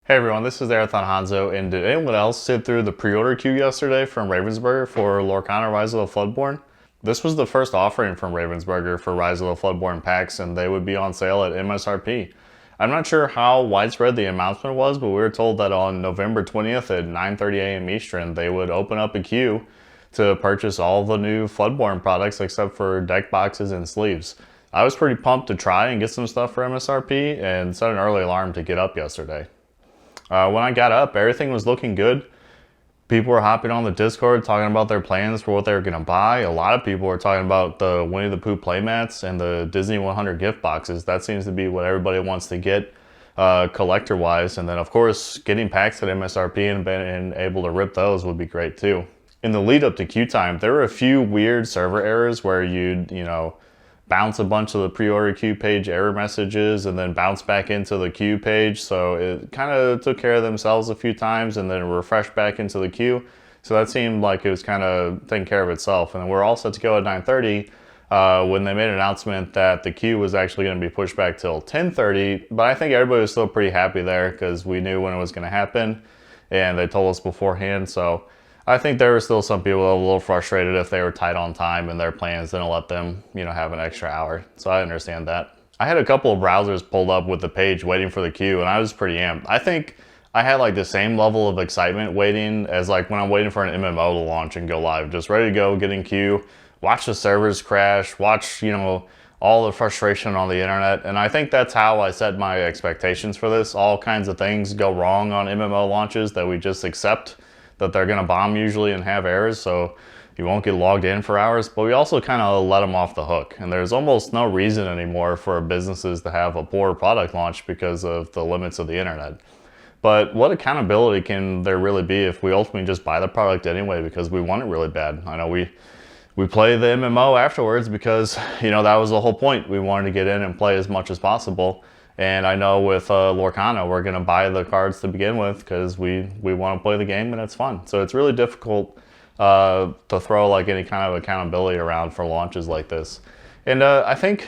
Hey everyone, this is Arathon Hanzo, and did anyone else sit through the pre-order queue yesterday from Ravensburger for Lorcana Rise of the Floodborn? This was the first offering from Ravensburger for Rise of the Floodborn packs, and they would be on sale at MSRP. I'm not sure how widespread the announcement was, but we were told that on November 20th at 9:30 a.m. Eastern, they would open up a queue to purchase all the new Floodborn products except for deck boxes and sleeves. I was pretty pumped to try and get some stuff for MSRP and set an early alarm to get up yesterday. When I got up, everything was looking good. People were hopping on the Discord talking about their plans for what they were going to buy. A lot of people were talking about the Winnie the Pooh playmats and the Disney 100 gift boxes. That seems to be what everybody wants to get collector-wise. And then, of course, getting packs at MSRP and able to rip those would be great, too. In the lead up to queue time, there were a few weird server errors where you'd, bounce a bunch of the pre-order queue page error messages and then bounce back into the queue page. So it kind of took care of themselves a few times and then refreshed back into the queue. So that seemed like it was kind of taking care of itself. And we're all set to go at 9:30 when they made an announcement that the queue was actually going to be pushed back till 10:30. But I think everybody was still pretty happy there because we knew when it was going to happen and they told us beforehand. So I think there were still some people a little frustrated if they were tight on time and their plans didn't let them, have an extra hour. So I understand that. I had a couple of browsers pulled up with the page waiting for the queue and I was pretty amped. I think I had like the same level of excitement waiting as like when I'm waiting for an MMO to launch and go live. Just ready to go, get in queue, watch the servers crash, watch, all the frustration on the internet. And I think that's how I set my expectations for this. All kinds of things go wrong on MMO launches that we just accept that they're going to bomb usually and have errors, so you won't get logged in for hours, but we also kind of let them off the hook. And there's almost no reason anymore for businesses to have a poor product launch because of the limits of the internet. But what accountability can there really be if we ultimately just buy the product anyway because we want it really bad? I know we play the MMO afterwards because, that was the whole point. We wanted to get in and play as much as possible. And I know with Lorcana, we're going to buy the cards to begin with because we want to play the game and it's fun. So it's really difficult to throw like any kind of accountability around for launches like this. And I think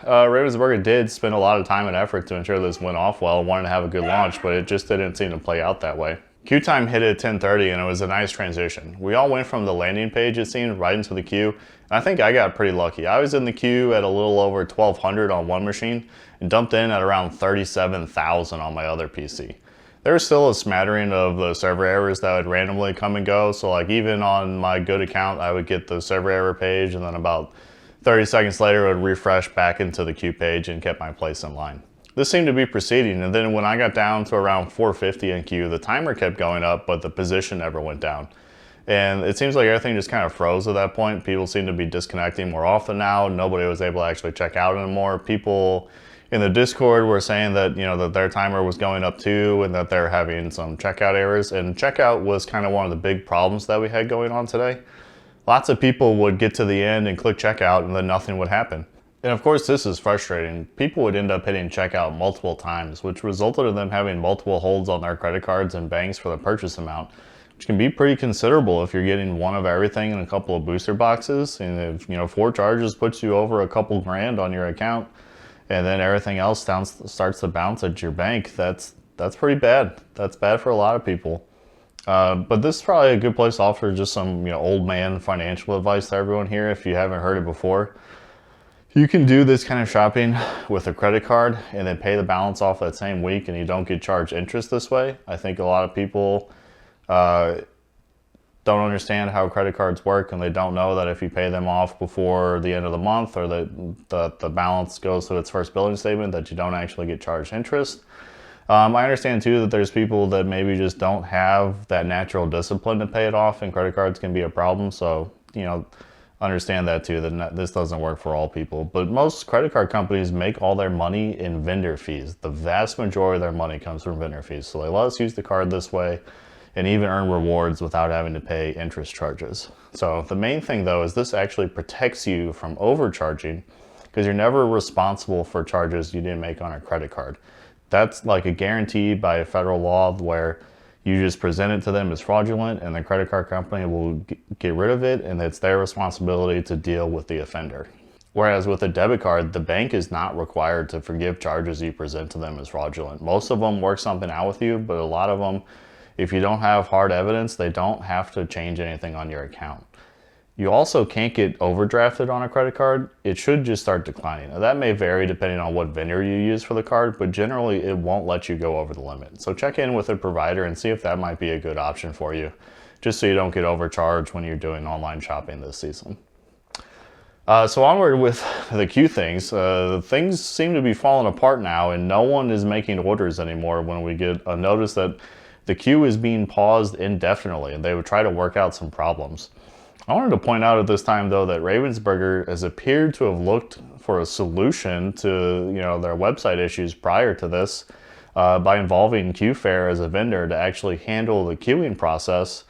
Ravensburger did spend a lot of time and effort to ensure this went off well and wanted to have a good launch, but it just didn't seem to play out that way. Queue time hit at 10:30 and it was a nice transition. We all went from the landing page, it seemed, right into the queue. And I think I got pretty lucky. I was in the queue at a little over 1,200 on one machine and dumped in at around 37,000 on my other PC. There was still a smattering of the server errors that would randomly come and go. So like even on my good account, I would get the server error page and then about 30 seconds later it would refresh back into the queue page and kept my place in line. This seemed to be proceeding, and then when I got down to around 450 in queue, the timer kept going up, but the position never went down. And it seems like everything just kind of froze at that point. People seem to be disconnecting more often now. Nobody was able to actually check out anymore. People in the Discord were saying that, that their timer was going up too, and that they're having some checkout errors. And checkout was kind of one of the big problems that we had going on today. Lots of people would get to the end and click checkout, and then nothing would happen. And of course, this is frustrating. People would end up hitting checkout multiple times, which resulted in them having multiple holds on their credit cards and banks for the purchase amount, which can be pretty considerable if you're getting one of everything and a couple of booster boxes. And if 4 charges puts you over a couple grand on your account, and then everything else starts to bounce at your bank, that's pretty bad. That's bad for a lot of people. But this is probably a good place to offer just some old man financial advice to everyone here if you haven't heard it before. You can do this kind of shopping with a credit card and then pay the balance off that same week and you don't get charged interest this way. I think a lot of people don't understand how credit cards work and they don't know that if you pay them off before the end of the month or the balance goes to its first billing statement that you don't actually get charged interest. I understand too that there's people that maybe just don't have that natural discipline to pay it off and credit cards can be a problem. So, understand that too, that this doesn't work for all people. But most credit card companies make all their money in vendor fees. The vast majority of their money comes from vendor fees. So they let us use the card this way and even earn rewards without having to pay interest charges. So the main thing though is this actually protects you from overcharging because you're never responsible for charges you didn't make on a credit card. That's like a guarantee by a federal law where you just present it to them as fraudulent and the credit card company will get rid of it and it's their responsibility to deal with the offender. Whereas with a debit card, the bank is not required to forgive charges you present to them as fraudulent. Most of them work something out with you, but a lot of them, if you don't have hard evidence, they don't have to change anything on your account. You also can't get overdrafted on a credit card. It should just start declining. Now, that may vary depending on what vendor you use for the card, but generally it won't let you go over the limit. So check in with a provider and see if that might be a good option for you, just so you don't get overcharged when you're doing online shopping this season. So onward with the queue things. Things seem to be falling apart now, and no one is making orders anymore when we get a notice that the queue is being paused indefinitely, and they would try to work out some problems. I wanted to point out at this time, though, that Ravensburger has appeared to have looked for a solution to their website issues prior to this by involving QFare as a vendor to actually handle the queuing process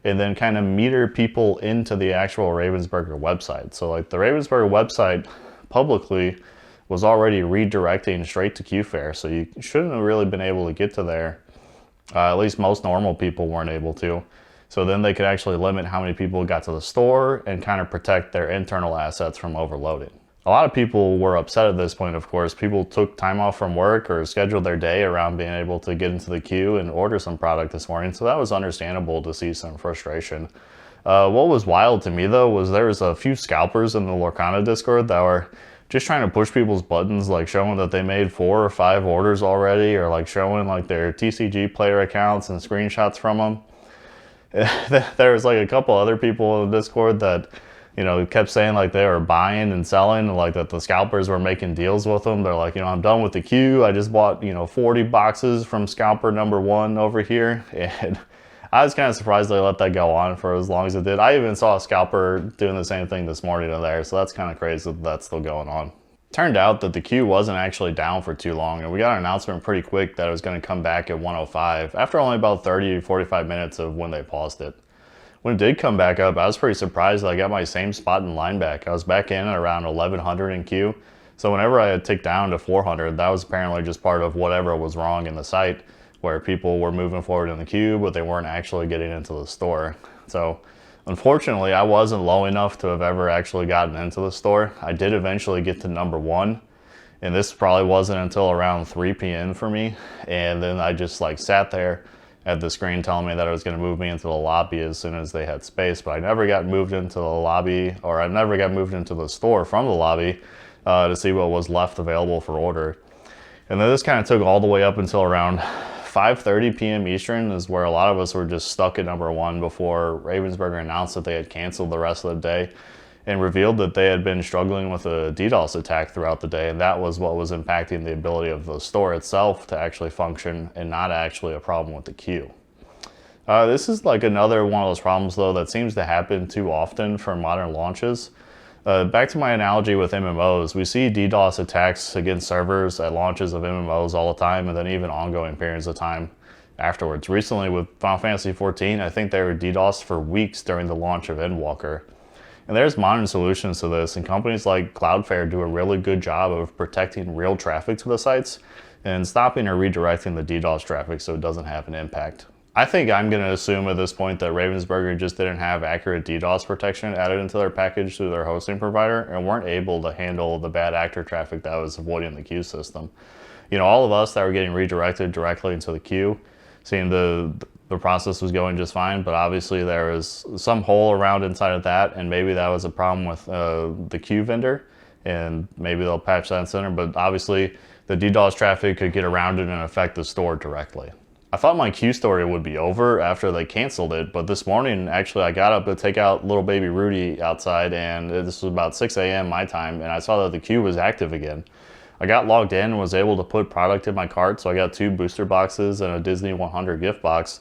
and then kind of meter people into the actual Ravensburger website. So like the Ravensburger website publicly was already redirecting straight to QFare, so you shouldn't have really been able to get to there. At least most normal people weren't able to. So then they could actually limit how many people got to the store and kind of protect their internal assets from overloading. A lot of people were upset at this point, of course. People took time off from work or scheduled their day around being able to get into the queue and order some product this morning, so that was understandable to see some frustration. What was wild to me, though, was there was a few scalpers in the Lorcana Discord that were just trying to push people's buttons, like showing that they made 4 or 5 orders already, or like showing like their TCG player accounts and screenshots from them. There was like a couple other people in the Discord that kept saying like they were buying and selling, and like that the scalpers were making deals with them. They're like, I'm done with the queue. I just bought 40 boxes from scalper number 1 over here. And I was kind of surprised they let that go on for as long as it did. I even saw a scalper doing the same thing this morning in there, so that's kind of crazy that that's still going on. Turned out that the queue wasn't actually down for too long, and we got an announcement pretty quick that it was going to come back at 105 after only about 30 to 45 minutes of when they paused it. When it did come back up, I was pretty surprised that I got my same spot in line back. I was back in at around 1100 in queue, so whenever I had ticked down to 400, that was apparently just part of whatever was wrong in the site, where people were moving forward in the queue, but they weren't actually getting into the store. So unfortunately, I wasn't low enough to have ever actually gotten into the store. I did eventually get to number 1, and this probably wasn't until around 3 p.m. for me. And then I just like sat there at the screen telling me that it was going to move me into the lobby as soon as they had space, but I never got moved into the lobby, or I never got moved into the store from the lobby to see what was left available for order. And then this kind of took all the way up until around 5:30 p.m. Eastern is where a lot of us were just stuck at number 1 before Ravensburger announced that they had canceled the rest of the day and revealed that they had been struggling with a DDoS attack throughout the day, and that was what was impacting the ability of the store itself to actually function and not actually a problem with the queue. This is like another one of those problems, though, that seems to happen too often for modern launches. Back to my analogy with MMOs, we see DDoS attacks against servers at launches of MMOs all the time, and then even ongoing periods of time afterwards. Recently with Final Fantasy XIV, I think they were DDoS for weeks during the launch of Endwalker. And there's modern solutions to this, and companies like Cloudflare do a really good job of protecting real traffic to the sites and stopping or redirecting the DDoS traffic so it doesn't have an impact. I think I'm going to assume at this point that Ravensburger just didn't have accurate DDoS protection added into their package through their hosting provider and weren't able to handle the bad actor traffic that was avoiding the queue system. All of us that were getting redirected directly into the queue, seeing the process was going just fine, but obviously there was some hole around inside of that, and maybe that was a problem with the queue vendor, and maybe they'll patch that in center, but obviously the DDoS traffic could get around it and affect the store directly. I thought my queue story would be over after they canceled it, but this morning, actually, I got up to take out little baby Rudy outside, and this was about 6 a.m. my time, and I saw that the queue was active again. I got logged in and was able to put product in my cart, so I got 2 booster boxes and a Disney 100 gift box,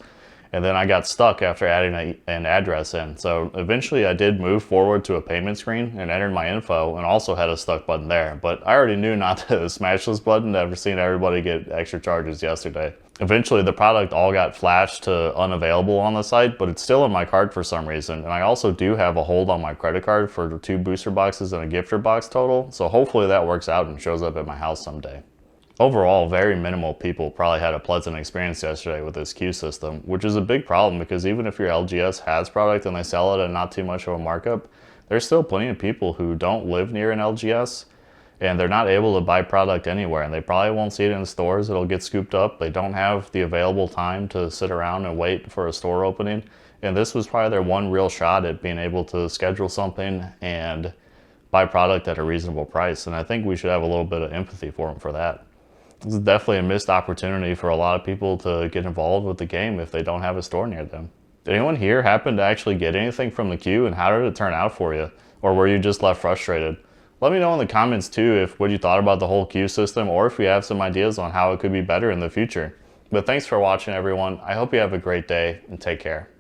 and then I got stuck after adding an address in. So eventually I did move forward to a payment screen and entered my info, and also had a stuck button there, but I already knew not to smash this button after seeing everybody get extra charges yesterday. Eventually the product all got flashed to unavailable on the site, but it's still in my cart for some reason, and I also do have a hold on my credit card for 2 booster boxes and a gifter box total, so hopefully that works out and shows up at my house someday. Overall, very minimal people probably had a pleasant experience yesterday with this queue system, which is a big problem because even if your LGS has product and they sell it at not too much of a markup, there's still plenty of people who don't live near an LGS and they're not able to buy product anywhere, and they probably won't see it in stores. It'll get scooped up. They don't have the available time to sit around and wait for a store opening. And this was probably their one real shot at being able to schedule something and buy product at a reasonable price. And I think we should have a little bit of empathy for them for that. This is definitely a missed opportunity for a lot of people to get involved with the game if they don't have a store near them. Did anyone here happen to actually get anything from the queue, and how did it turn out for you? Or were you just left frustrated? Let me know in the comments too if what you thought about the whole queue system, or if you have some ideas on how it could be better in the future. But thanks for watching, everyone. I hope you have a great day and take care.